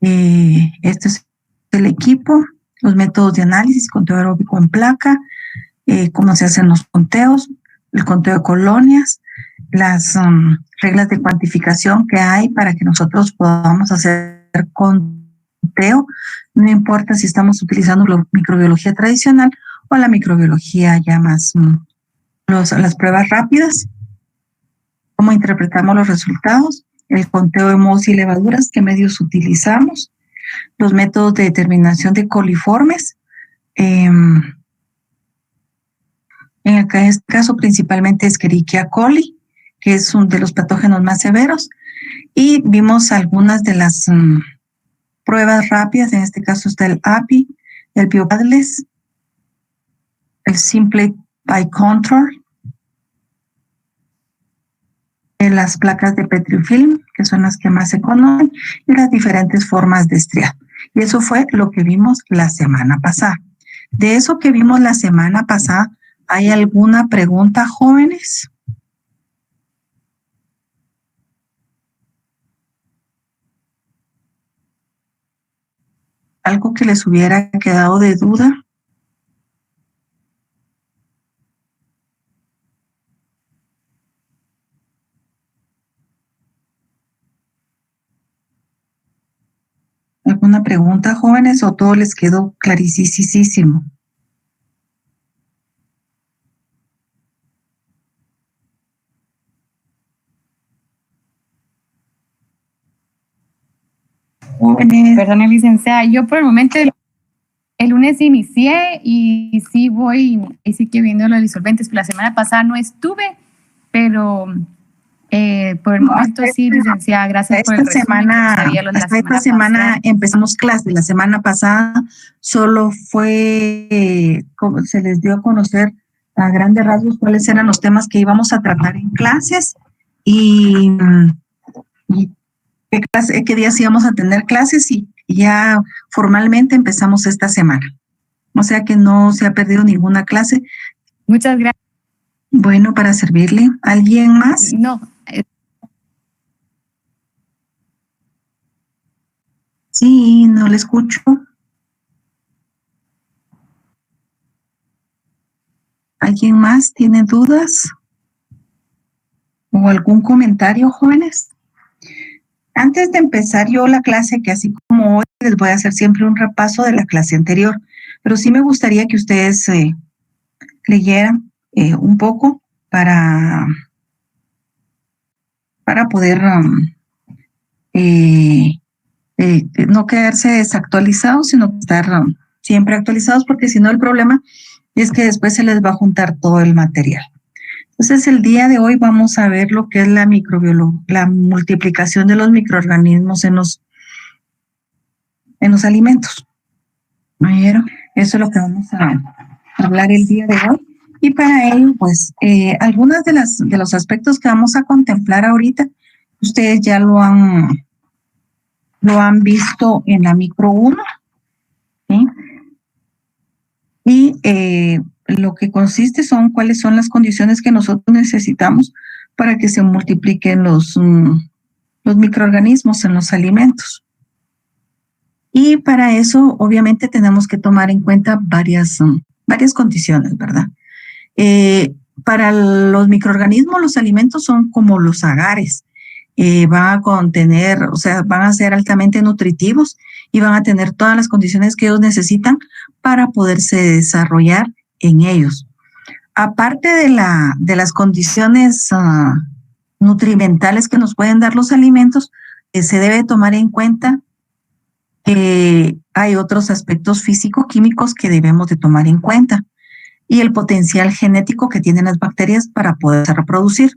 Este es el equipo, los métodos de análisis, conteo aeróbico en placa, cómo se hacen los conteos, el conteo de colonias, las reglas de cuantificación que hay para que nosotros podamos hacer conteo, no importa si estamos utilizando la microbiología tradicional o la microbiología ya más, las pruebas rápidas, cómo interpretamos los resultados, el conteo de mohos y levaduras, qué medios utilizamos, los métodos de determinación de coliformes, en este caso principalmente Escherichia coli, que es uno de los patógenos más severos, y vimos algunas de las pruebas rápidas. En este caso está el API, el BioPadlet, el Simple Control, las placas de Petrifilm, que son las que más se conocen, y las diferentes formas de estriado. Y eso fue lo que vimos la semana pasada. De eso que vimos la semana pasada, ¿hay alguna pregunta, jóvenes? ¿Algo que les hubiera quedado de duda? ¿Alguna pregunta, jóvenes, o todo les quedó clarísimo? Jóvenes. Perdón, licenciada, yo por el momento el lunes inicié y sí voy, y sí que viendo los disolventes, pero la semana pasada no estuve, pero por el momento sí, licenciada, gracias por el resumen. Hasta esta semana empezamos clase. La semana pasada solo fue, se les dio a conocer a grandes rasgos cuáles eran los temas que íbamos a tratar en clases y qué días íbamos a tener clases, y ya formalmente empezamos esta semana. O sea que no se ha perdido ninguna clase. Muchas gracias. Bueno, para servirle. ¿Alguien más? No. Sí, no le escucho. ¿Alguien más tiene dudas? ¿O algún comentario, jóvenes? Antes de empezar yo la clase, que así como hoy les voy a hacer siempre un repaso de la clase anterior, pero sí me gustaría que ustedes leyeran un poco para poder no quedarse desactualizados, sino estar siempre actualizados, porque si no el problema es que después se les va a juntar todo el material. Entonces el día de hoy vamos a ver lo que es la microbiología, la multiplicación de los microorganismos en los alimentos. ¿Oyeron? Eso es lo que vamos a hablar el día de hoy. Y para ello, pues, algunos de los aspectos que vamos a contemplar ahorita, ustedes ya lo han visto en la micro 1, ¿sí? Y lo que consiste son cuáles son las condiciones que nosotros necesitamos para que se multipliquen los microorganismos en los alimentos. Y para eso, obviamente, tenemos que tomar en cuenta varias condiciones, ¿verdad? Para los microorganismos, los alimentos son como los agares. Van a contener, o sea, van a ser altamente nutritivos y van a tener todas las condiciones que ellos necesitan para poderse desarrollar en ellos. Aparte de las condiciones nutrimentales que nos pueden dar los alimentos, se debe tomar en cuenta que hay otros aspectos físico-químicos que debemos de tomar en cuenta, y el potencial genético que tienen las bacterias para poderse reproducir.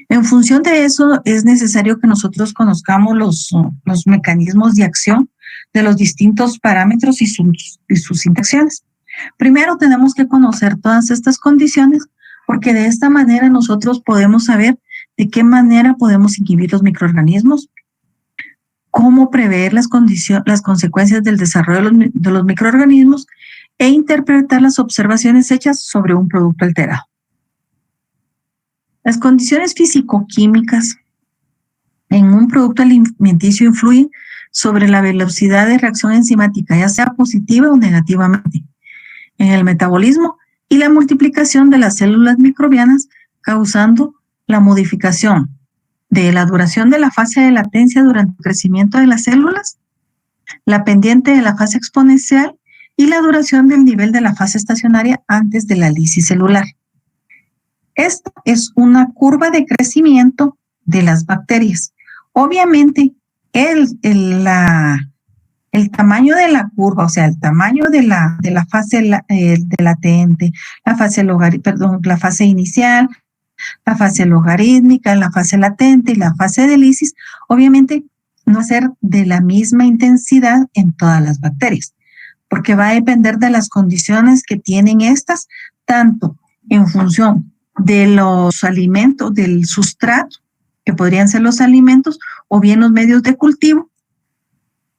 En función de eso, es necesario que nosotros conozcamos los mecanismos de acción de los distintos parámetros y sus interacciones. Primero tenemos que conocer todas estas condiciones, porque de esta manera nosotros podemos saber de qué manera podemos inhibir los microorganismos, cómo prever las consecuencias del desarrollo de los microorganismos e interpretar las observaciones hechas sobre un producto alterado. Las condiciones físico-químicas en un producto alimenticio influyen sobre la velocidad de reacción enzimática, ya sea positiva o negativamente, en el metabolismo y la multiplicación de las células microbianas, causando la modificación de la duración de la fase de latencia durante el crecimiento de las células, la pendiente de la fase exponencial y la duración del nivel de la fase estacionaria antes de la lisis celular. Esta es una curva de crecimiento de las bacterias. Obviamente, el tamaño de la curva, o sea, el tamaño de la fase de latente, la fase inicial, la fase logarítmica, la fase latente y la fase de lisis, obviamente no va a ser de la misma intensidad en todas las bacterias, porque va a depender de las condiciones que tienen estas, tanto en función de los alimentos, del sustrato, que podrían ser los alimentos, o bien los medios de cultivo,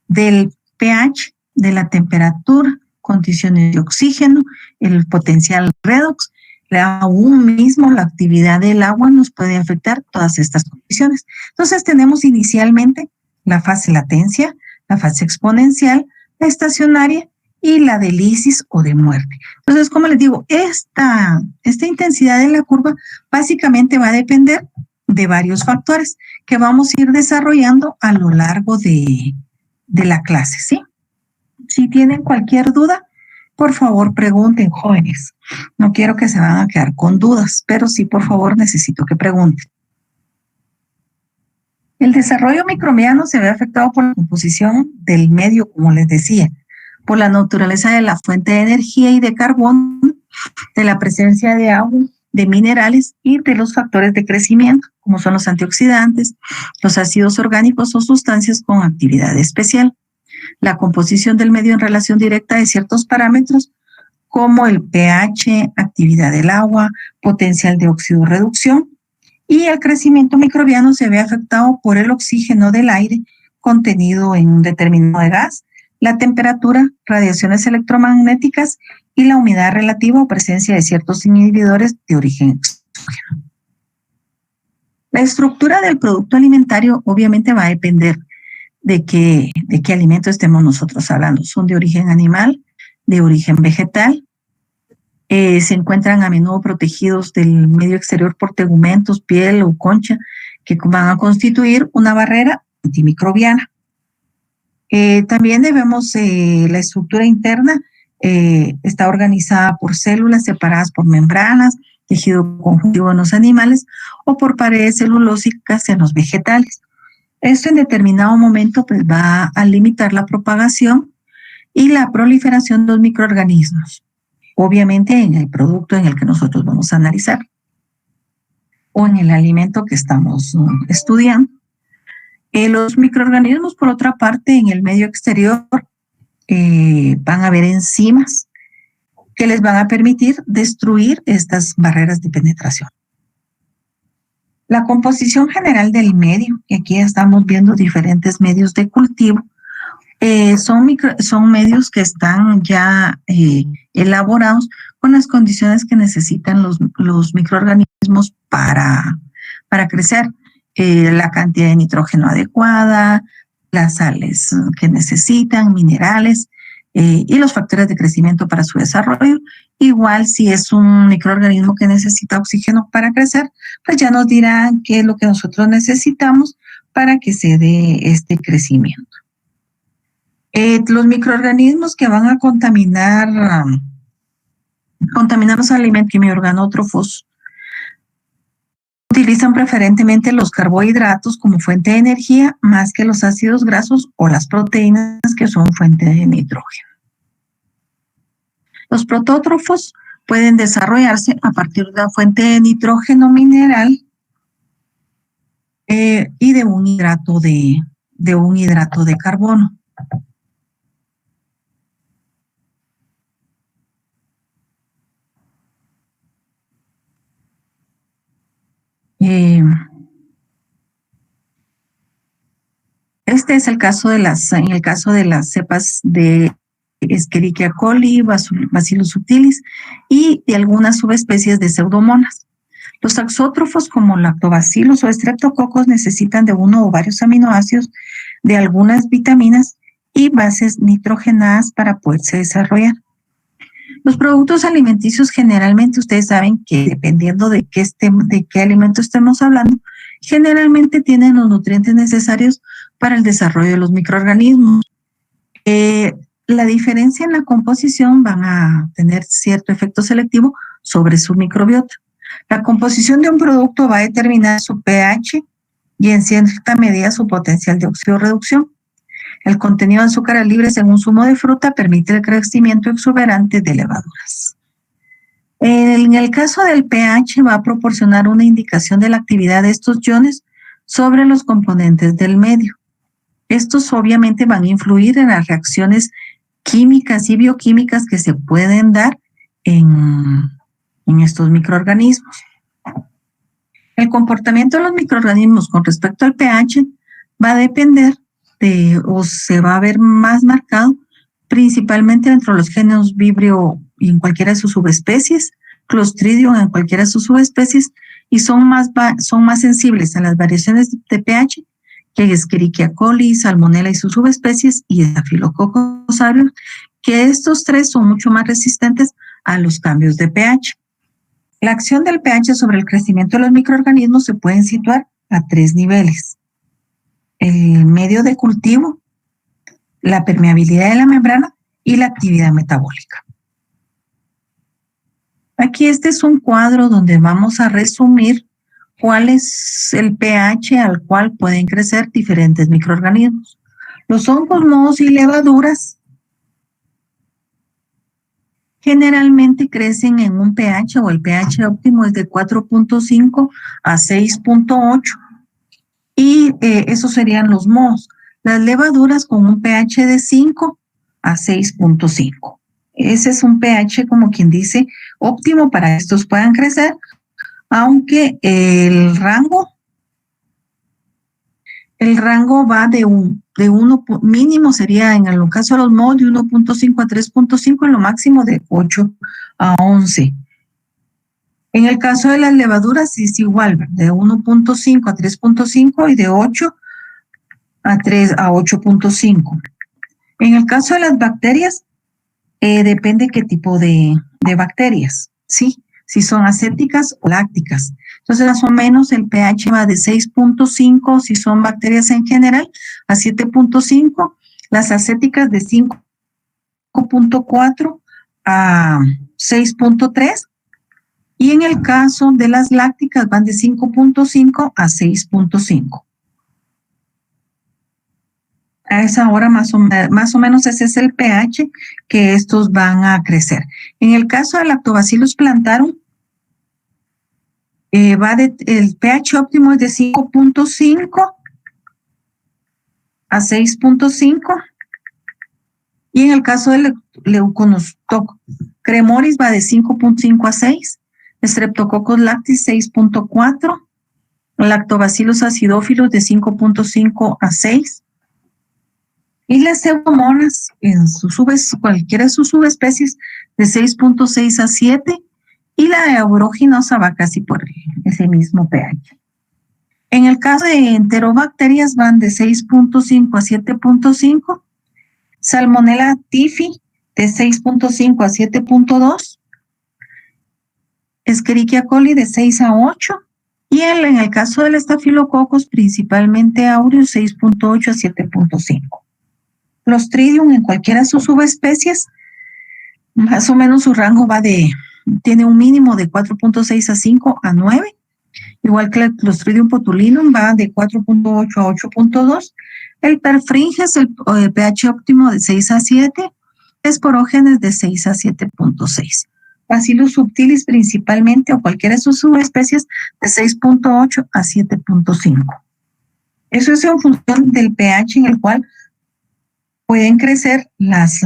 del pH, de la temperatura, condiciones de oxígeno, el potencial redox, aún mismo la actividad del agua nos puede afectar todas estas condiciones. Entonces tenemos inicialmente la fase latencia, la fase exponencial, la estacionaria y la de lisis o de muerte. Entonces, como les digo, esta intensidad de la curva básicamente va a depender de varios factores que vamos a ir desarrollando a lo largo de la clase, ¿sí? Si tienen cualquier duda, por favor pregunten, jóvenes. No quiero que se van a quedar con dudas, pero sí, por favor, necesito que pregunten. El desarrollo microbiano se ve afectado por la composición del medio, como les decía, por la naturaleza de la fuente de energía y de carbono, de la presencia de agua, de minerales y de los factores de crecimiento, como son los antioxidantes, los ácidos orgánicos o sustancias con actividad especial. La composición del medio en relación directa de ciertos parámetros como el pH, actividad del agua, potencial de oxidorreducción, y el crecimiento microbiano se ve afectado por el oxígeno del aire contenido en un determinado gas, la temperatura, radiaciones electromagnéticas y la humedad relativa o presencia de ciertos inhibidores de origen exógeno. La estructura del producto alimentario obviamente va a depender de qué alimento estemos nosotros hablando. Son de origen animal, de origen vegetal, se encuentran a menudo protegidos del medio exterior por tegumentos, piel o concha, que van a constituir una barrera antimicrobiana. También la estructura interna está organizada por células separadas por membranas, tejido conjuntivo en los animales o por paredes celulósicas en los vegetales. Esto en determinado momento pues, va a limitar la propagación y la proliferación de los microorganismos, obviamente en el producto en el que nosotros vamos a analizar o en el alimento que estamos estudiando. Los microorganismos, por otra parte, en el medio exterior van a haber enzimas que les van a permitir destruir estas barreras de penetración. La composición general del medio, y aquí estamos viendo diferentes medios de cultivo, son medios que están ya elaborados con las condiciones que necesitan los microorganismos para crecer. La cantidad de nitrógeno adecuada, las sales que necesitan, minerales y los factores de crecimiento para su desarrollo. Igual si es un microorganismo que necesita oxígeno para crecer, pues ya nos dirán qué es lo que nosotros necesitamos para que se dé este crecimiento. Los microorganismos que van a contaminar los alimentos quimiorganótrofos utilizan preferentemente los carbohidratos como fuente de energía más que los ácidos grasos o las proteínas que son fuente de nitrógeno. Los protótrofos pueden desarrollarse a partir de la fuente de nitrógeno mineral y de un hidrato de carbono. Este es el caso en el caso de las cepas de Escherichia coli, Bacillus subtilis y de algunas subespecies de pseudomonas. Los axótrofos como lactobacilos o estreptococos necesitan de uno o varios aminoácidos, de algunas vitaminas y bases nitrogenadas para poderse desarrollar. Los productos alimenticios generalmente ustedes saben que dependiendo de qué alimento estemos hablando, generalmente tienen los nutrientes necesarios para el desarrollo de los microorganismos. La diferencia en la composición van a tener cierto efecto selectivo sobre su microbiota. La composición de un producto va a determinar su pH y en cierta medida su potencial de oxidorreducción. El contenido de azúcares libres en un zumo de fruta permite el crecimiento exuberante de levaduras. En el caso del pH va a proporcionar una indicación de la actividad de estos iones sobre los componentes del medio. Estos obviamente van a influir en las reacciones químicas y bioquímicas que se pueden dar en estos microorganismos. El comportamiento de los microorganismos con respecto al pH va a depender o se va a ver más marcado principalmente dentro de los géneros Vibrio y en cualquiera de sus subespecies, Clostridium en cualquiera de sus subespecies, y son más sensibles a las variaciones de pH que Escherichia coli, Salmonella y sus subespecies, y Staphylococcus aureus, que estos tres son mucho más resistentes a los cambios de pH. La acción del pH sobre el crecimiento de los microorganismos se pueden situar a 3 niveles. El medio de cultivo, la permeabilidad de la membrana y la actividad metabólica. Aquí este es un cuadro donde vamos a resumir cuál es el pH al cual pueden crecer diferentes microorganismos. Los hongos, mohos y levaduras generalmente crecen en un pH o el pH óptimo es de 4.5 a 6.8 y esos serían los mohos. Las levaduras con un pH de 5 a 6.5. Ese es un pH, como quien dice, óptimo para que estos puedan crecer, aunque el rango va de uno mínimo sería en el caso de los mohos de 1.5 a 3.5, en lo máximo de 8 a 11. En el caso de las levaduras es igual, de 1.5 a 3.5 y de 8 a 8.5. En el caso de las bacterias, depende qué tipo de bacterias, ¿sí? Si son acéticas o lácticas. Entonces, más o menos el pH va de 6.5 si son bacterias en general a 7.5, las acéticas de 5.4 a 6.3 y en el caso de las lácticas van de 5.5 a 6.5. A esa hora más o menos ese es el pH que estos van a crecer. En el caso del Lactobacillus plantarum, el pH óptimo es de 5.5 a 6.5 y en el caso del Leuconostoc cremoris va de 5.5 a 6, Streptococcus lactis 6.4, Lactobacillus acidophilus de 5.5 a 6, y las pseudomonas en cualquiera de sus subespecies de 6.6 a 7 y la aeruginosa va casi por ese mismo pH. En el caso de enterobacterias van de 6.5 a 7.5, Salmonella typhi de 6.5 a 7.2, Escherichia coli de 6 a 8 y en el caso del Staphylococcus principalmente aureus 6.8 a 7.5. Clostridium en cualquiera de sus subespecies, más o menos su rango tiene un mínimo de 4.6 a 5 a 9, igual que el Clostridium botulinum va de 4.8 a 8.2, el Perfringens, el pH óptimo de 6 a 7, Esporógenes de 6 a 7.6. Bacillus subtilis principalmente o cualquiera de sus subespecies de 6.8 a 7.5. Eso es en función del pH en el cual pueden crecer las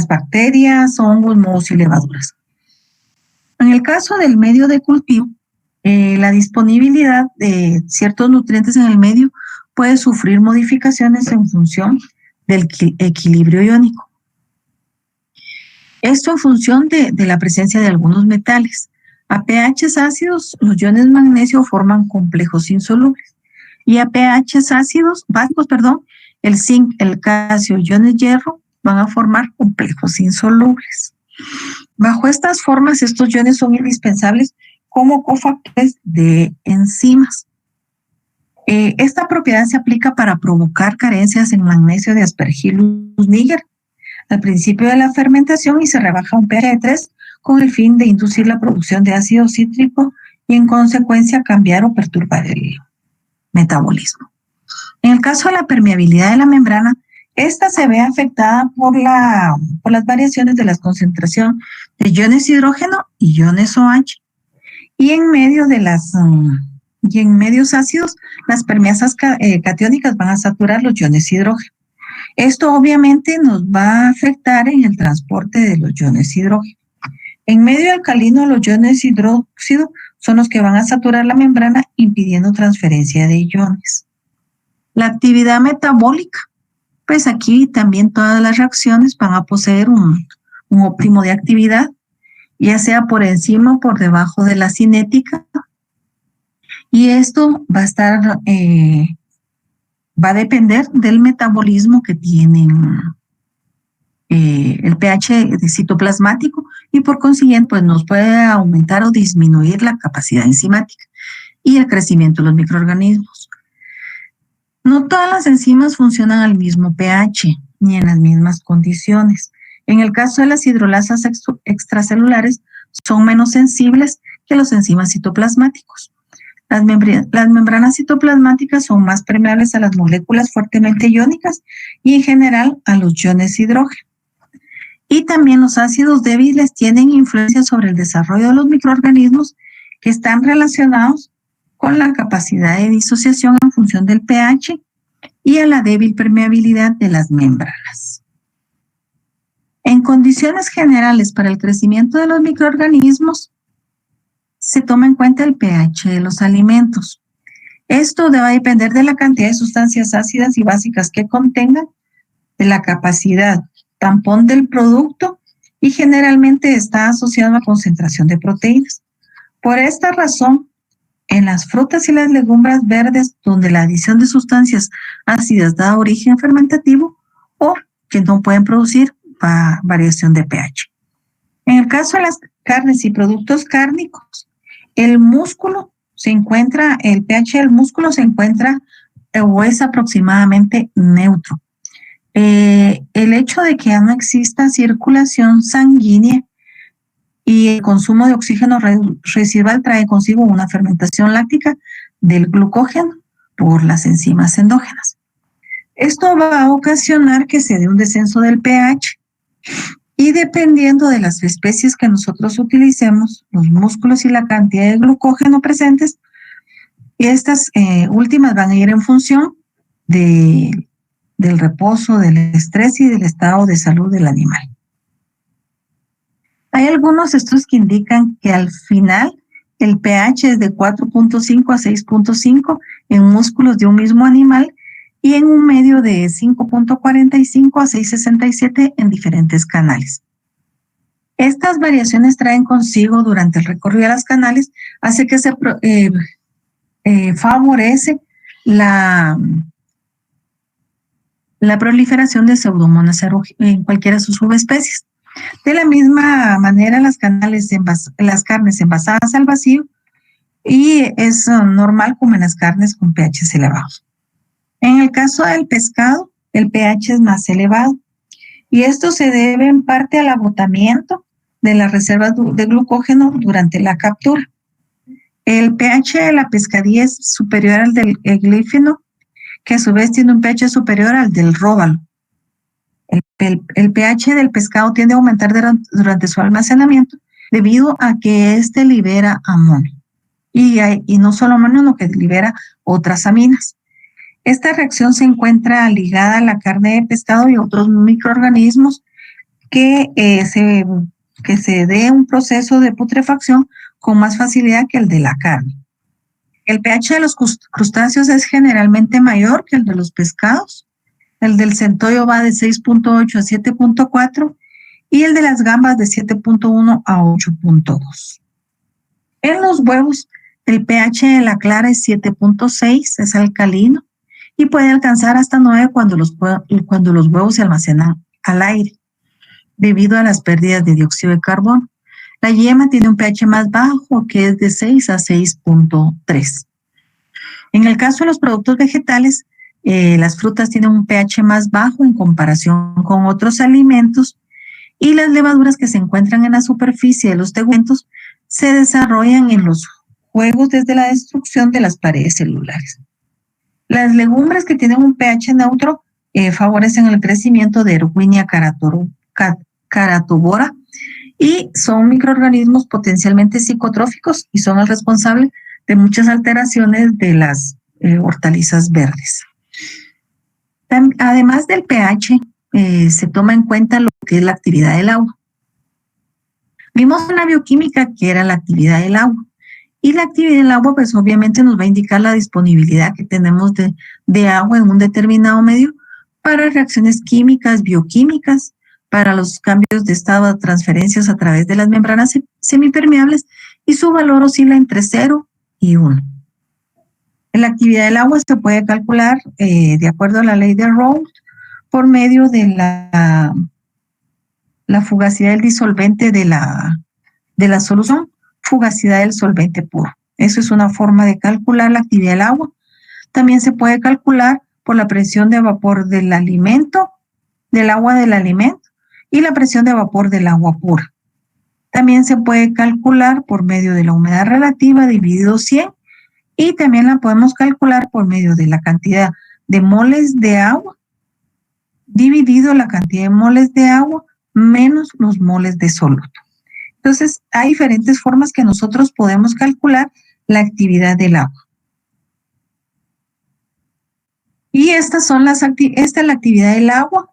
bacterias, hongos, mohos y levaduras. En el caso del medio de cultivo, la disponibilidad de ciertos nutrientes en el medio puede sufrir modificaciones en función del equilibrio iónico. Esto en función de la presencia de algunos metales. A pHs ácidos, los iones magnesio forman complejos insolubles. Y a pHs ácidos, básicos, el zinc, el calcio, iones hierro van a formar complejos insolubles. Bajo estas formas, estos iones son indispensables como cofactores de enzimas. Esta propiedad se aplica para provocar carencias en magnesio de Aspergillus niger al principio de la fermentación y se rebaja un pH de 3 con el fin de inducir la producción de ácido cítrico y en consecuencia cambiar o perturbar el metabolismo. En el caso de la permeabilidad de la membrana, esta se ve afectada por las variaciones de la concentración de iones hidrógeno y iones OH. Y en medio de en medios ácidos, las permeasas catiónicas van a saturar los iones hidrógeno. Esto obviamente nos va a afectar en el transporte de los iones hidrógeno. En medio alcalino, los iones hidróxido son los que van a saturar la membrana, impidiendo transferencia de iones. La actividad metabólica, pues aquí también todas las reacciones van a poseer un óptimo de actividad, ya sea por encima o por debajo de la cinética. Y esto va a depender del metabolismo que tienen el pH citoplasmático y por consiguiente pues nos puede aumentar o disminuir la capacidad enzimática y el crecimiento de los microorganismos. No todas las enzimas funcionan al mismo pH ni en las mismas condiciones. En el caso de las hidrolasas extracelulares son menos sensibles que los enzimas citoplasmáticos. Las membranas citoplasmáticas son más permeables a las moléculas fuertemente iónicas y en general a los iones hidrógeno. Y también los ácidos débiles tienen influencia sobre el desarrollo de los microorganismos que están relacionados con la capacidad de disociación en función del pH y a la débil permeabilidad de las membranas. En condiciones generales para el crecimiento de los microorganismos, se toma en cuenta el pH de los alimentos. Esto va a depender de la cantidad de sustancias ácidas y básicas que contengan, de la capacidad tampón del producto y generalmente está asociado a concentración de proteínas. Por esta razón, en las frutas y las legumbres verdes, donde la adición de sustancias ácidas da origen fermentativo o que no pueden producir variación de pH. En el caso de las carnes y productos cárnicos, el pH del músculo se encuentra o es aproximadamente neutro. El hecho de que ya no exista circulación sanguínea y el consumo de oxígeno residual trae consigo una fermentación láctica del glucógeno por las enzimas endógenas. Esto va a ocasionar que se dé un descenso del pH y dependiendo de las especies que nosotros utilicemos, los músculos y la cantidad de glucógeno presentes, estas últimas van a ir en función del reposo, del estrés y del estado de salud del animal. Hay algunos estudios que indican que al final el pH es de 4.5 a 6.5 en músculos de un mismo animal y en un medio de 5.45 a 6.67 en diferentes canales. Estas variaciones traen consigo durante el recorrido de las canales, hace que se favorece la proliferación de pseudomonas en cualquiera de sus subespecies. De la misma manera, las carnes envasadas al vacío y es normal como en las carnes con pHs elevados. En el caso del pescado, el pH es más elevado y esto se debe en parte al agotamiento de las reservas de glucógeno durante la captura. El pH de la pescadilla es superior al del glífeno, que a su vez tiene un pH superior al del róbalo. El pH del pescado tiende a aumentar durante su almacenamiento debido a que éste libera amonio. Y no solo amonio, sino que libera otras aminas. Esta reacción se encuentra ligada a la carne de pescado y otros microorganismos que se dé un proceso de putrefacción con más facilidad que el de la carne. El pH de los crustáceos es generalmente mayor que el de los pescados. El del centollo va de 6.8 a 7.4 y el de las gambas de 7.1 a 8.2. En los huevos, el pH de la clara es 7.6, es alcalino, y puede alcanzar hasta 9 cuando los huevos se almacenan al aire, debido a las pérdidas de dióxido de carbono. La yema tiene un pH más bajo, que es de 6 a 6.3. En el caso de los productos vegetales, las frutas tienen un pH más bajo en comparación con otros alimentos, y las levaduras que se encuentran en la superficie de los tegumentos se desarrollan en los juegos desde la destrucción de las paredes celulares. Las legumbres que tienen un pH neutro favorecen el crecimiento de Erwinia caratobora y son microorganismos potencialmente psicotróficos y son el responsable de muchas alteraciones de las hortalizas verdes. Además del pH, se toma en cuenta lo que es la actividad del agua. Vimos una bioquímica que era la actividad del agua. Y la actividad del agua, pues obviamente nos va a indicar la disponibilidad que tenemos de agua en un determinado medio para reacciones químicas, bioquímicas, para los cambios de estado de transferencias a través de las membranas semipermeables, y su valor oscila entre 0 y 1. La actividad del agua se puede calcular de acuerdo a la ley de Raoult por medio de la fugacidad del disolvente de la solución, fugacidad del solvente puro. Eso es una forma de calcular la actividad del agua. También se puede calcular por la presión de vapor del alimento, del agua del alimento, y la presión de vapor del agua pura. También se puede calcular por medio de la humedad relativa dividido 100, y también la podemos calcular por medio de la cantidad de moles de agua dividido la cantidad de moles de agua menos los moles de soluto. Entonces, hay diferentes formas que nosotros podemos calcular la actividad del agua. Y esta es la actividad del agua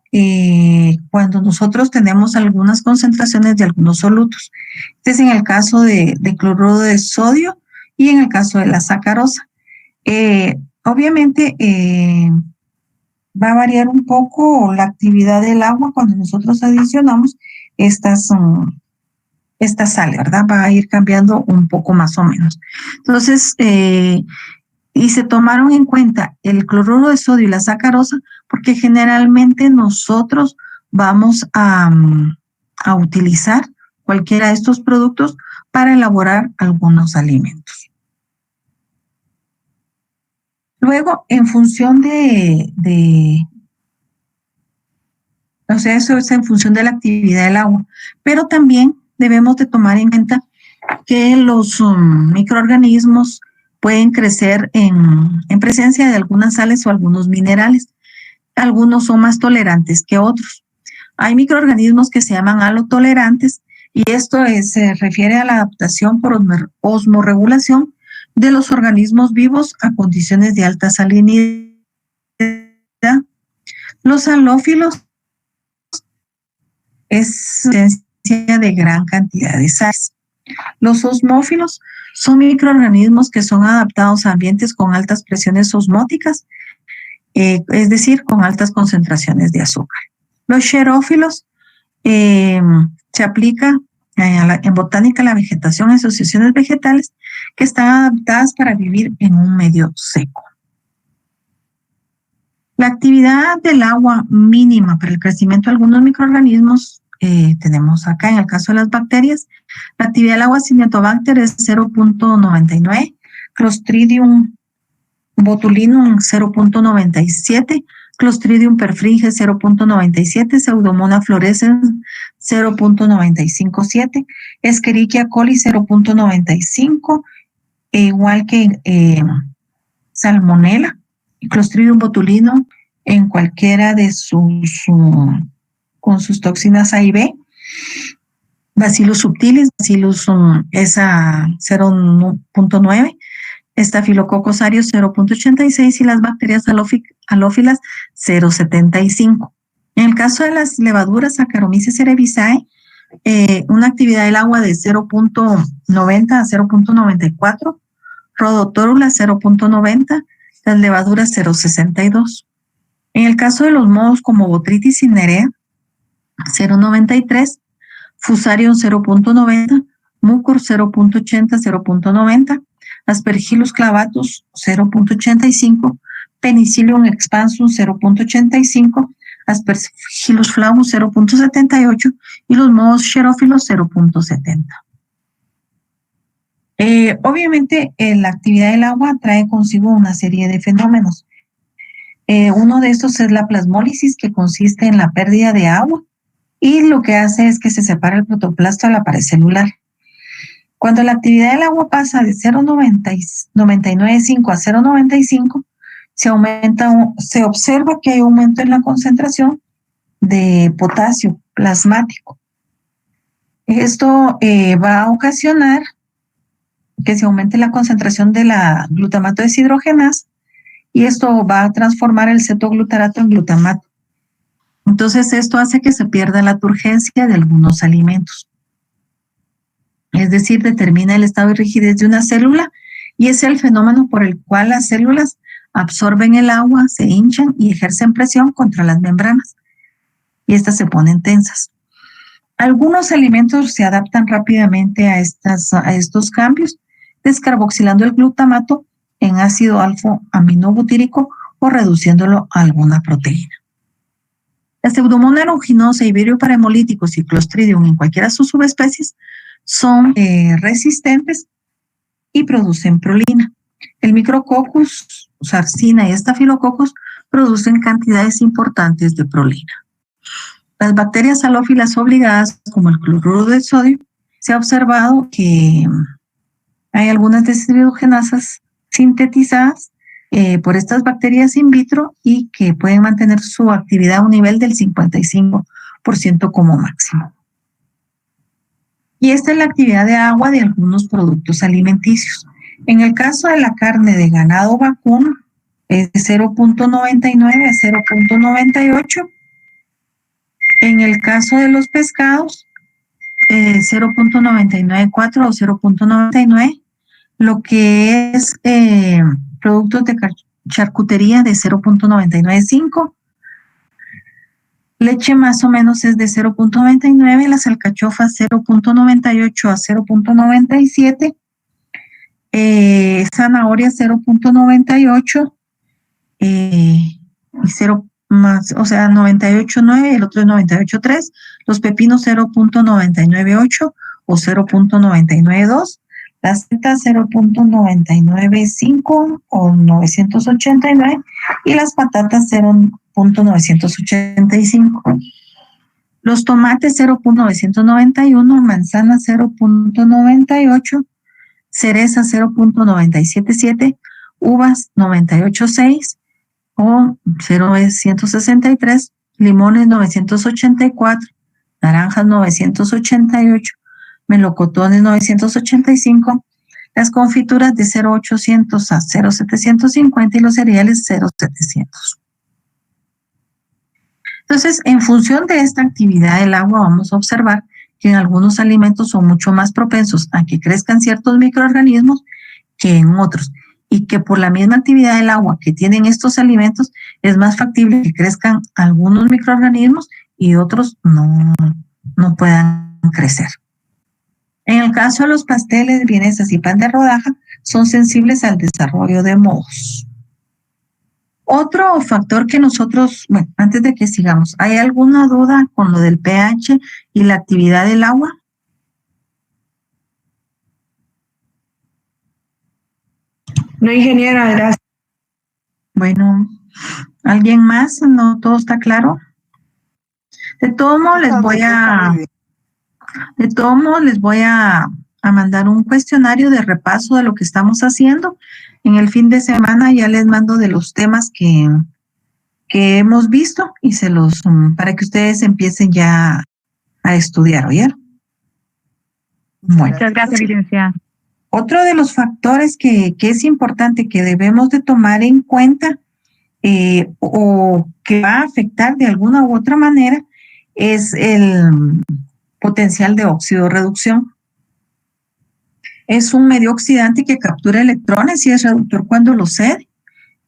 cuando nosotros tenemos algunas concentraciones de algunos solutos. Este es en el caso de cloruro de sodio y en el caso de la sacarosa. Obviamente, va a variar un poco la actividad del agua cuando nosotros adicionamos esta sal, ¿verdad? Va a ir cambiando un poco más o menos. Entonces, y se tomaron en cuenta el cloruro de sodio y la sacarosa porque generalmente nosotros vamos a utilizar cualquiera de estos productos para elaborar algunos alimentos. Luego, en función o sea, eso es en función de la actividad del agua, pero también debemos de tomar en cuenta que los microorganismos pueden crecer en presencia de algunas sales o algunos minerales. Algunos son más tolerantes que otros. Hay microorganismos que se llaman halotolerantes, y esto se refiere a la adaptación por osmorregulación de los organismos vivos a condiciones de alta salinidad. Los halófilos es presencia de gran cantidad de sales. Los osmófilos son microorganismos que son adaptados a ambientes con altas presiones osmóticas, es decir, con altas concentraciones de azúcar. Los xerófilos se aplica en botánica la vegetación, asociaciones vegetales que están adaptadas para vivir en un medio seco. La actividad del agua mínima para el crecimiento de algunos microorganismos tenemos acá en el caso de las bacterias. La actividad del agua Cyanobacter es 0.99, Clostridium botulinum 0.97, Clostridium perfringens 0.97, Pseudomonas fluorescens 0.957, Escherichia coli 0.95, igual que Salmonella y Clostridium botulinum en cualquiera de con sus toxinas A y B. Bacillus subtilis, Bacillus es a 0.9, Staphylococcus aureus 0.86 y las bacterias halófilas 0.75. En el caso de las levaduras Saccharomyces cerevisiae, una actividad del agua de 0.90 a 0.94, Rhodotórula 0.90, las levaduras 0.62. En el caso de los mohos como Botrytis cinerea 0.93, Fusarium 0.90, mucor 0.80, 0.90, Aspergillus clavatus 0.85, Penicillium expansum 0.85, Aspergillus flavus 0.78 y los mohos xerófilos 0.70. Obviamente, la actividad del agua trae consigo una serie de fenómenos. Uno de estos es la plasmólisis, que consiste en la pérdida de agua y lo que hace es que se separa el protoplasto de la pared celular. Cuando la actividad del agua pasa de 0.99.5 a 0.95, se observa que hay aumento en la concentración de potasio plasmático. Esto va a ocasionar que se aumente la concentración de la glutamato deshidrogenasa y esto va a transformar el cetoglutarato en glutamato. Entonces, esto hace que se pierda la turgencia de algunos alimentos. Es decir, determina el estado de rigidez de una célula y es el fenómeno por el cual las células absorben el agua, se hinchan y ejercen presión contra las membranas y estas se ponen tensas. Algunos alimentos se adaptan rápidamente a estos cambios, descarboxilando el glutamato en ácido alfa-aminobutírico o reduciéndolo a alguna proteína. La Pseudomonas aeruginosa y Virio parahemolíticos y Clostridium en cualquiera de sus subespecies son resistentes y producen prolina. El Micrococcus, Sarcina y Staphylococcus producen cantidades importantes de prolina. Las bacterias halófilas obligadas, como el cloruro de sodio, se ha observado que hay algunas deshidrogenasas sintetizadas por estas bacterias in vitro y que pueden mantener su actividad a un nivel del 55% como máximo. Y esta es la actividad de agua de algunos productos alimenticios. En el caso de la carne de ganado vacuno, es de 0.99 a 0.98. En el caso de los pescados, 0.994 o 0.99. Lo que es productos de charcutería de 0.995. Leche más o menos es de 0.99, las alcachofas 0.98 a 0.97, zanahoria 0.98 y 0 más, o sea, 98.9, el otro es 98.3, los pepinos 0.998 o 0.992, la seta 0.995 o 989 y las patatas 0.985. Los tomates 0.991, manzana 0.98, cereza 0.977, uvas 98.6 o 0.163, limones 984, naranjas 988, melocotones 985, las confituras de 0.800 a 0.750 y los cereales 0.700. Entonces, en función de esta actividad del agua, vamos a observar que en algunos alimentos son mucho más propensos a que crezcan ciertos microorganismos que en otros, y que por la misma actividad del agua que tienen estos alimentos, es más factible que crezcan algunos microorganismos y otros no puedan crecer. En el caso de los pasteles, vienesas y pan de rodaja, son sensibles al desarrollo de mohos. Otro factor que nosotros, bueno, antes de que sigamos, ¿hay alguna duda con lo del pH y la actividad del agua? No, ingeniera, gracias. Bueno, ¿alguien más? ¿No todo está claro? De todos modos les voy a mandar un cuestionario de repaso de lo que estamos haciendo. En el fin de semana ya les mando de los temas que hemos visto y para que ustedes empiecen ya a estudiar, ¿oyeron? Bueno, muchas gracias, licenciada. Otro de los factores que es importante que debemos de tomar en cuenta o que va a afectar de alguna u otra manera es el potencial de óxido-reducción. Es un medio oxidante que captura electrones y es reductor cuando lo cede.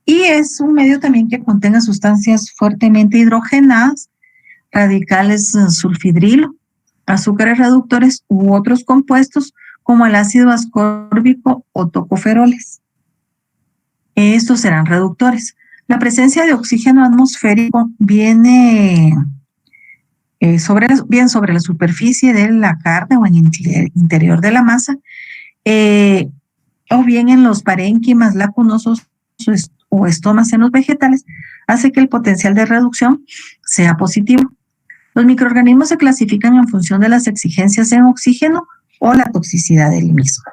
Y es un medio también que contenga sustancias fuertemente hidrogenadas, radicales sulfidrilo, azúcares reductores u otros compuestos como el ácido ascórbico o tocoferoles. Estos serán reductores. La presencia de oxígeno atmosférico viene bien sobre la superficie de la carne o en el interior de la masa, o bien en los parénquimas lacunosos o estomas en los vegetales, hace que el potencial de reducción sea positivo. Los microorganismos se clasifican en función de las exigencias en oxígeno o la toxicidad del mismo.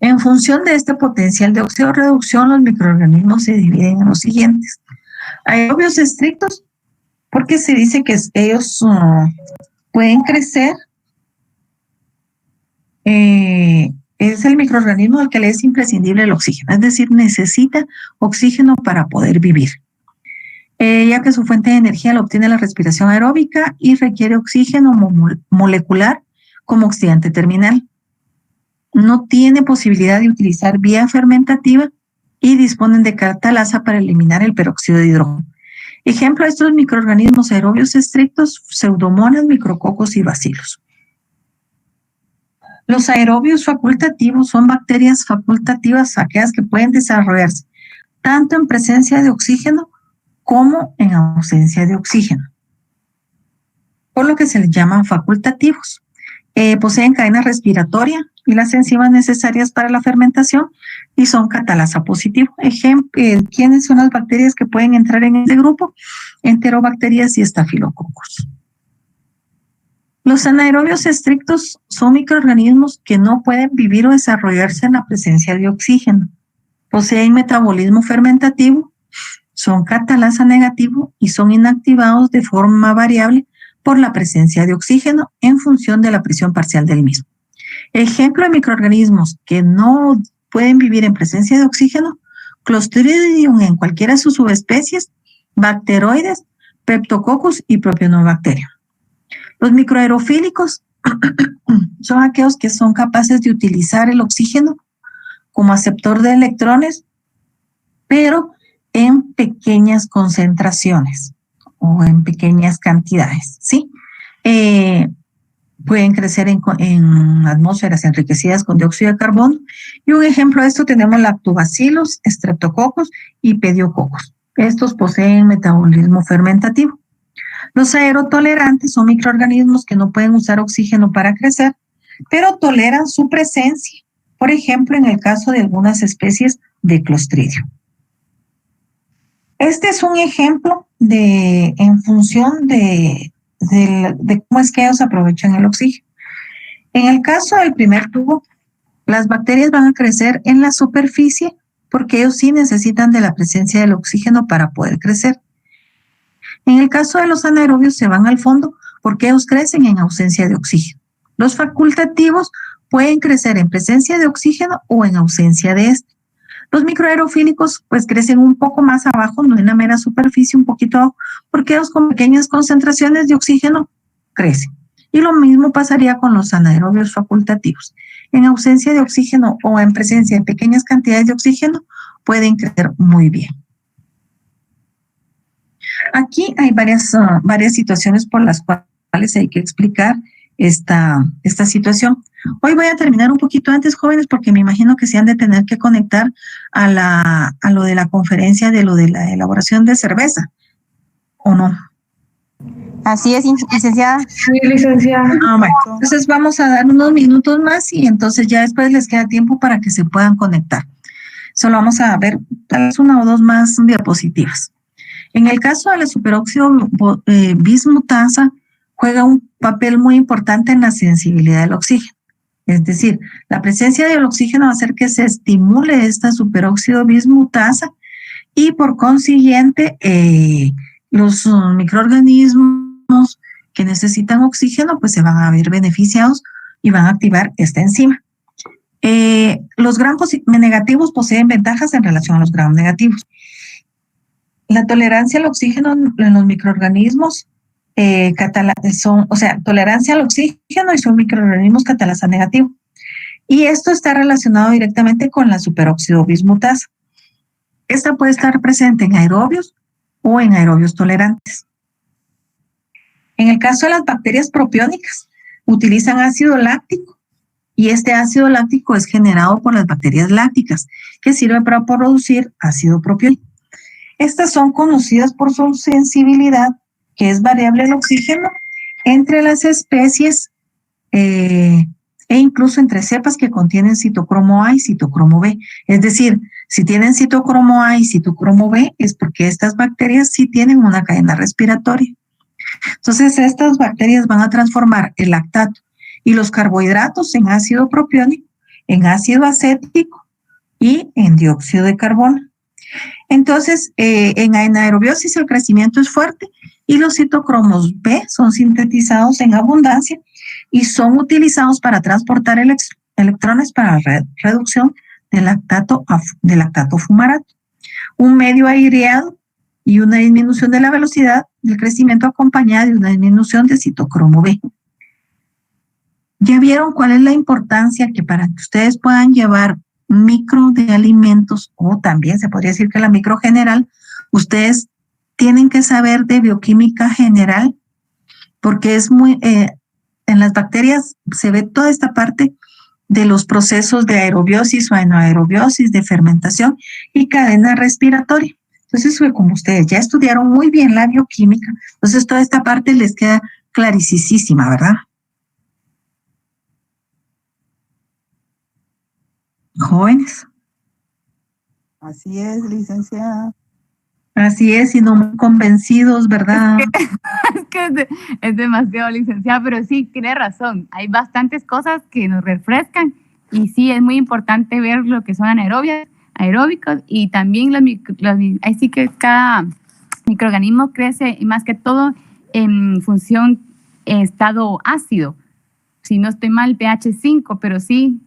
En función de este potencial de oxidorreducción, los microorganismos se dividen en los siguientes. Aerobios estrictos, porque se dice que ellos pueden crecer. Es el microorganismo al que le es imprescindible el oxígeno, es decir, necesita oxígeno para poder vivir, ya que su fuente de energía la obtiene la respiración aeróbica y requiere oxígeno molecular como oxidante terminal. No tiene posibilidad de utilizar vía fermentativa y disponen de catalasa para eliminar el peróxido de hidrógeno. Ejemplo de estos microorganismos aerobios estrictos: pseudomonas, micrococos y bacilos. Los aerobios facultativos son bacterias facultativas, aquellas que pueden desarrollarse tanto en presencia de oxígeno como en ausencia de oxígeno, por lo que se les llaman facultativos. Poseen cadena respiratoria y las enzimas necesarias para la fermentación y son catalasa positivo. ¿Quiénes son las bacterias que pueden entrar en este grupo? Enterobacterias y estafilococos. Los anaerobios estrictos son microorganismos que no pueden vivir o desarrollarse en la presencia de oxígeno. Poseen metabolismo fermentativo, son catalasa negativo y son inactivados de forma variable por la presencia de oxígeno en función de la presión parcial del mismo. Ejemplo de microorganismos que no pueden vivir en presencia de oxígeno: Clostridium en cualquiera de sus subespecies, Bacteroides, Peptococcus y Propionobacterium. Los microaerofílicos son aquellos que son capaces de utilizar el oxígeno como aceptor de electrones, pero en pequeñas concentraciones o en pequeñas cantidades, ¿sí? Pueden crecer en atmósferas enriquecidas con dióxido de carbono. Y un ejemplo de esto tenemos lactobacilos, streptococos y pediococos. Estos poseen metabolismo fermentativo. Los aerotolerantes son microorganismos que no pueden usar oxígeno para crecer, pero toleran su presencia, por ejemplo, en el caso de algunas especies de Clostridium. Este es un ejemplo en función de cómo es que ellos aprovechan el oxígeno. En el caso del primer tubo, las bacterias van a crecer en la superficie porque ellos sí necesitan de la presencia del oxígeno para poder crecer. En el caso de los anaerobios, se van al fondo porque ellos crecen en ausencia de oxígeno. Los facultativos pueden crecer en presencia de oxígeno o en ausencia de este. Los microaerofílicos pues crecen un poco más abajo, no en la mera superficie, un poquito abajo, porque ellos con pequeñas concentraciones de oxígeno crecen. Y lo mismo pasaría con los anaerobios facultativos. En ausencia de oxígeno o en presencia de pequeñas cantidades de oxígeno, pueden crecer muy bien. Aquí hay varias situaciones por las cuales hay que explicar esta situación. Hoy voy a terminar un poquito antes, jóvenes, porque me imagino que se han de tener que conectar a lo de la conferencia de lo de la elaboración de cerveza, ¿o no? Así es, licenciada. Sí, licenciada. Bueno, entonces vamos a dar unos minutos más y entonces ya después les queda tiempo para que se puedan conectar. Solo vamos a ver tal vez una o dos más diapositivas. En el caso de la superóxido bismutasa, juega un papel muy importante en la sensibilidad del oxígeno. Es decir, la presencia del oxígeno va a hacer que se estimule esta superóxido bismutasa y por consiguiente los microorganismos que necesitan oxígeno pues se van a ver beneficiados y van a activar esta enzima. Los gram negativos poseen ventajas en relación a los gram negativos. La tolerancia al oxígeno en los microorganismos tolerancia al oxígeno y son microorganismos catalasa negativo. Y esto está relacionado directamente con la superóxido bismutasa. Esta puede estar presente en aerobios o en aerobios tolerantes. En el caso de las bacterias propiónicas, utilizan ácido láctico Y este ácido láctico es generado por las bacterias lácticas, que sirven para producir ácido propiónico. Estas son conocidas por su sensibilidad, que es variable el oxígeno entre las especies e incluso entre cepas que contienen citocromo A y citocromo B. Es decir, si tienen citocromo A y citocromo B es porque estas bacterias sí tienen una cadena respiratoria. Entonces, estas bacterias van a transformar el lactato y los carbohidratos en ácido propiónico, en ácido acético y en dióxido de carbono. Entonces, en anaerobiosis el crecimiento es fuerte y los citocromos B son sintetizados en abundancia y son utilizados para transportar electrones para la reducción del lactato fumarato. Un medio aireado y una disminución de la velocidad del crecimiento acompañada de una disminución de citocromo B. ¿Ya vieron cuál es la importancia que para que ustedes puedan llevar micro de alimentos, o también se podría decir que la micro general, ustedes tienen que saber de bioquímica general, porque es muy, en las bacterias se ve toda esta parte de los procesos de aerobiosis o anaerobiosis, de fermentación y cadena respiratoria. Entonces, como ustedes ya estudiaron muy bien la bioquímica, entonces toda esta parte les queda claricisísima, ¿verdad? Jóvenes. Así es, licenciada. Así es, y no muy convencidos, ¿verdad? Es que es demasiado, licenciada, pero sí, tiene razón. Hay bastantes cosas que nos refrescan y sí, es muy importante ver lo que son aeróbicos y también ahí sí que cada microorganismo crece y más que todo en función estado ácido. Si no estoy mal, pH 5, pero sí,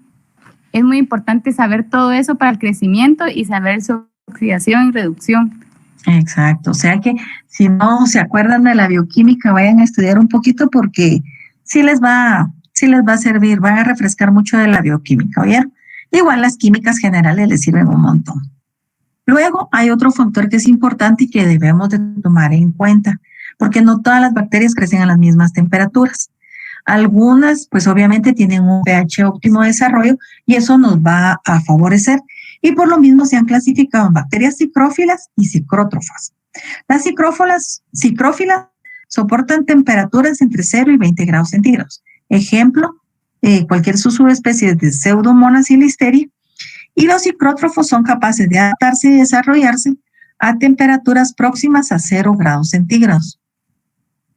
es muy importante saber todo eso para el crecimiento y saber su oxidación y reducción. Exacto, o sea que si no se acuerdan de la bioquímica, vayan a estudiar un poquito porque sí les va a servir, van a refrescar mucho de la bioquímica, ¿oyeron? Igual las químicas generales les sirven un montón. Luego hay otro factor que es importante y que debemos de tomar en cuenta, porque no todas las bacterias crecen a las mismas temperaturas. Algunas, pues obviamente tienen un pH óptimo de desarrollo y eso nos va a favorecer. Y por lo mismo se han clasificado en bacterias psicrófilas y psicrótrofas. Las psicrófilas soportan temperaturas entre 0 y 20 grados centígrados. Ejemplo, cualquier subespecie de Pseudomonas y Listeria. Y los psicrótrofos son capaces de adaptarse y desarrollarse a temperaturas próximas a 0 grados centígrados.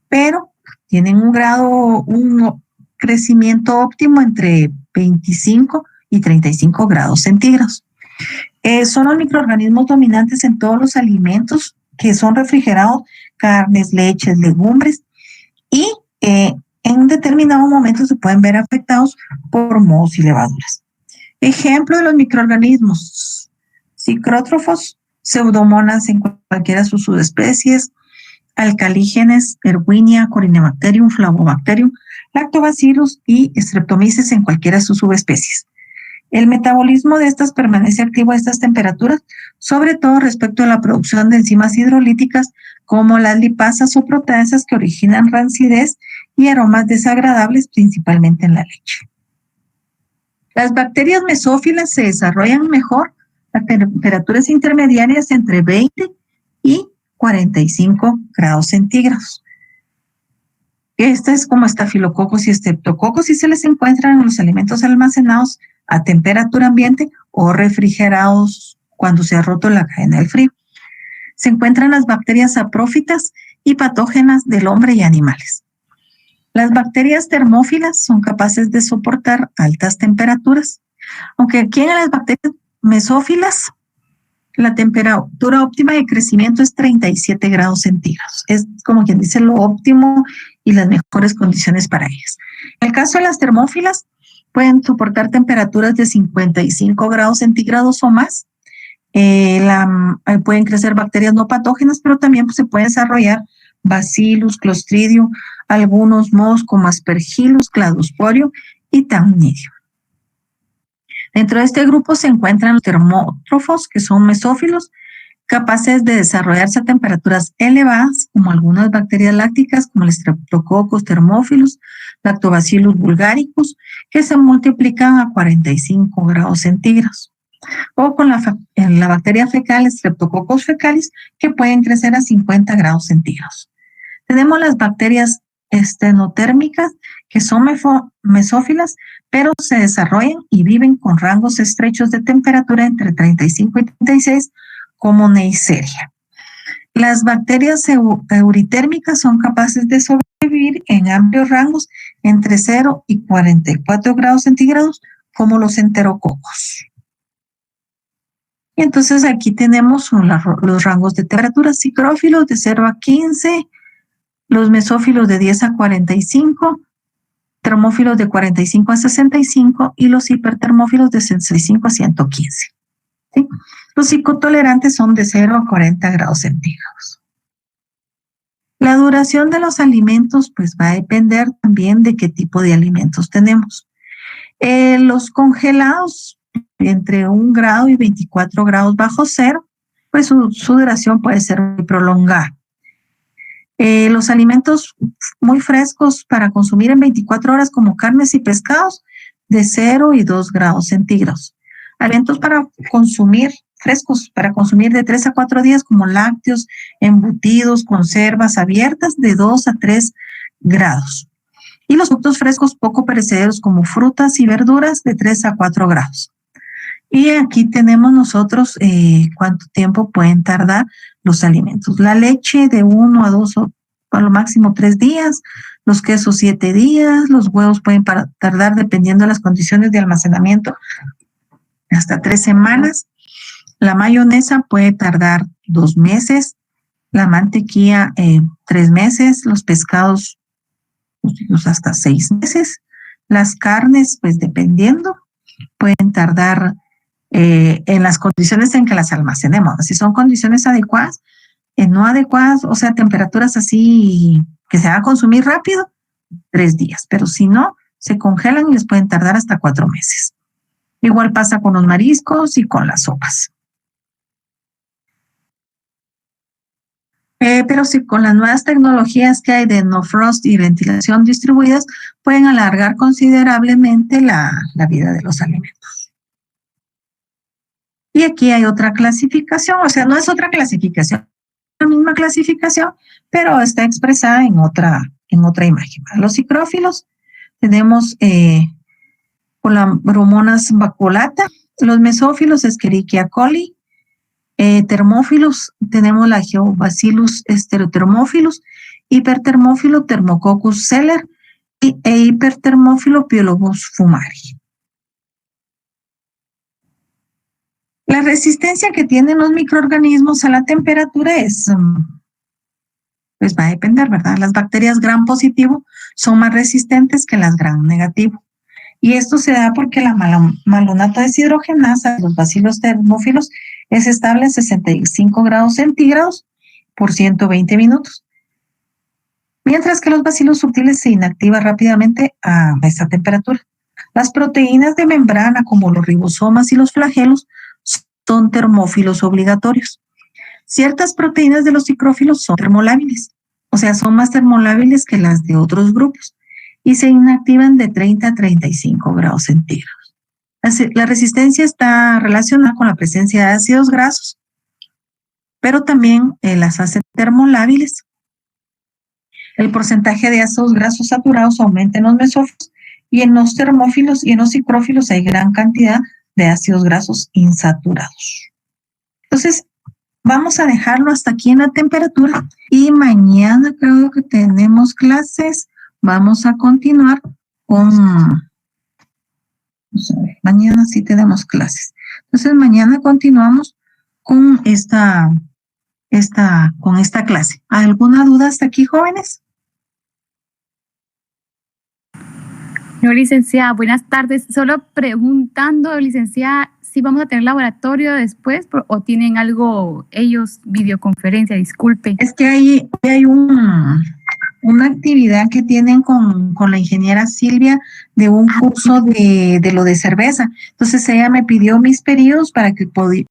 Pero tienen un crecimiento óptimo entre 25 y 35 grados centígrados. Son los microorganismos dominantes en todos los alimentos que son refrigerados, carnes, leches, legumbres, y en un determinado momento se pueden ver afectados por mohos y levaduras. Ejemplo de los microorganismos: psicrótrofos, pseudomonas en cualquiera de sus subespecies, alcalígenes, Erwinia, Corynebacterium, Flavobacterium, Lactobacillus y Streptomyces en cualquiera de sus subespecies. El metabolismo de estas permanece activo a estas temperaturas, sobre todo respecto a la producción de enzimas hidrolíticas como las lipasas o proteasas que originan rancidez y aromas desagradables, principalmente en la leche. Las bacterias mesófilas se desarrollan mejor a temperaturas intermediarias entre 20 y 45 grados centígrados. Esta es como estafilococos y estreptococos y se les encuentran en los alimentos almacenados a temperatura ambiente o refrigerados cuando se ha roto la cadena del frío. Se encuentran las bacterias saprófitas y patógenas del hombre y animales. Las bacterias termófilas son capaces de soportar altas temperaturas, aunque aquí en las bacterias mesófilas la temperatura óptima de crecimiento es 37 grados centígrados. Es como quien dice lo óptimo y las mejores condiciones para ellas. En el caso de las termófilas, pueden soportar temperaturas de 55 grados centígrados o más. Pueden crecer bacterias no patógenas, pero también se pueden desarrollar Bacillus, Clostridium, algunos mohos como Aspergillus, Cladosporium y Thamnidium. Dentro de este grupo se encuentran los termótrofos, que son mesófilos, capaces de desarrollarse a temperaturas elevadas, como algunas bacterias lácticas, como el Streptococcus thermophilus, Lactobacillus bulgaricus, que se multiplican a 45 grados centígrados. O con la bacteria fecal, Streptococcus fecalis, que pueden crecer a 50 grados centígrados. Tenemos las bacterias estenotérmicas, que son mesófilas, pero se desarrollan y viven con rangos estrechos de temperatura entre 35 y 36, como Neisseria. Las bacterias euritérmicas son capaces de sobrevivir en amplios rangos entre 0 y 44 grados centígrados, como los enterococos. Y entonces aquí tenemos los rangos de temperatura: psicrófilos de 0 a 15, los mesófilos de 10 a 45, termófilos de 45 a 65 y los hipertermófilos de 65 a 115. ¿Sí? Los psicotolerantes son de 0 a 40 grados centígrados. La duración de los alimentos pues va a depender también de qué tipo de alimentos tenemos. Los congelados entre 1 grado y 24 grados bajo cero, pues su duración puede ser muy prolongada. Los alimentos muy frescos para consumir en 24 horas, como carnes y pescados, de 0 y 2 grados centígrados. Alimentos para consumir frescos, para consumir de 3 a 4 días, como lácteos, embutidos, conservas abiertas, de 2 a 3 grados. Y los productos frescos poco perecederos, como frutas y verduras, de 3 a 4 grados. Y aquí tenemos nosotros cuánto tiempo pueden tardar los alimentos. La leche de 1 a 2 o a lo máximo 3 días, los quesos 7 días, los huevos pueden tardar, dependiendo de las condiciones de almacenamiento, hasta 3 semanas. La mayonesa puede tardar 2 meses, la mantequilla 3 meses, los pescados pues, hasta 6 meses, las carnes, pues dependiendo, pueden tardar en las condiciones en que las almacenemos. Si son condiciones adecuadas, no adecuadas, o sea, temperaturas así que se van a consumir rápido, 3 días, pero si no, se congelan y les pueden tardar hasta 4 meses. Igual pasa con los mariscos y con las sopas. Pero sí, con las nuevas tecnologías que hay de no frost y ventilación distribuidas, pueden alargar considerablemente la vida de los alimentos. Y aquí hay otra clasificación, o sea, no es otra clasificación, la misma clasificación, pero está expresada en otra imagen. Los psicrófilos tenemos con la Bromonas baculata, los mesófilos Escherichia coli, termófilos tenemos la Geobacillus stereotermophilus, hipertermófilo Thermococcus celer e hipertermófilo Piolobus fumari. La resistencia que tienen los microorganismos a la temperatura pues va a depender, ¿verdad? Las bacterias gram positivo son más resistentes que las gram negativo. Y esto se da porque la malonato deshidrogenasa de los bacilos termófilos es estable a 65 grados centígrados por 120 minutos. Mientras que los bacilos sutiles se inactivan rápidamente a esa temperatura. Las proteínas de membrana, como los ribosomas y los flagelos, son termófilos obligatorios. Ciertas proteínas de los psicrófilos son termolábiles, o sea, son más termolábiles que las de otros grupos y se inactivan de 30 a 35 grados centígrados. La resistencia está relacionada con la presencia de ácidos grasos, pero también las hace termolábiles. El porcentaje de ácidos grasos saturados aumenta en los mesófilos y en los termófilos y en los psicrófilos hay gran cantidad de ácidos grasos insaturados. Entonces, vamos a dejarlo hasta aquí en la temperatura y mañana creo que tenemos clases. Vamos a continuar con... Vamos a ver, mañana sí tenemos clases. Entonces, mañana continuamos con esta clase. ¿Alguna duda hasta aquí, jóvenes? No, licenciada, buenas tardes. Solo preguntando, licenciada, si vamos a tener laboratorio después o tienen algo ellos, videoconferencia, disculpe. Es que hay una actividad que tienen con la ingeniera Silvia de un curso de lo de cerveza. Entonces ella me pidió mis periodos para que